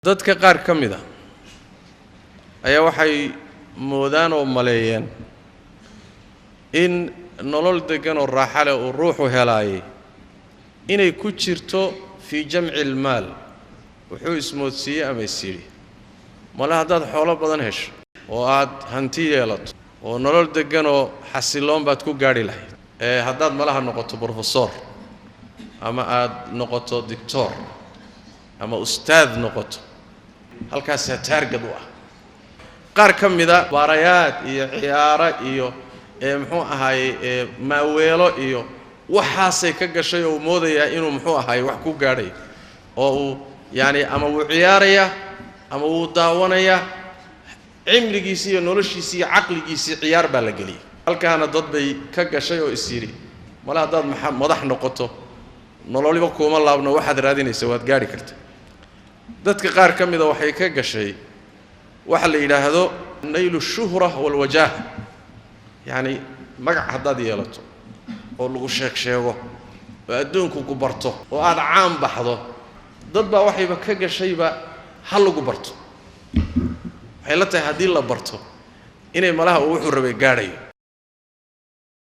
dadka qaar ka mid ah ayaa waxay moodaan oo maleeyeen in nolol degan oo raaxo leh oo ruuxu helaayay inay ku jirto fi jamci maal wuxuu ismoodsiiyay ama isiri mala hadaad xoolo badan hesho oo aad hanti yeelato oo nolol degan oo xasiloon baad ku gaari lahayd hadaad malaha noqoto professor ama aad noqoto doctor ama ustaad noqoto halkaas target u ah qaar kamida baarayaad iyo ciyaara iyo muxuu ahaay maaweelo iyo waxaasay ka gashay oo moodaya inuu muxuu ahaay wax ku gaaray oo yaani ama uu ciyaaraya ama uu daawanaya cimrigiisa iyo noloshiisa iyo aqligiisa ciyaar baa la galiyay halkaana dad bay ka gashay oo isiri mala dad madax noqoto nololiba kuma laabno waxaad raadinaysaa waad gaari kartaa dadka qaar kamida waxay ka gashay waxa la yiraahdo naylu shuhra wal wajah yani magac hadaad yeelato oo lagu sheego oo adduunku ku barto oo aad caan baxdo dad baa waxayba ka gashayba hal lagu barto waxay la tahay hadii la barto inay malaha uu wuxuu rabay gaarayo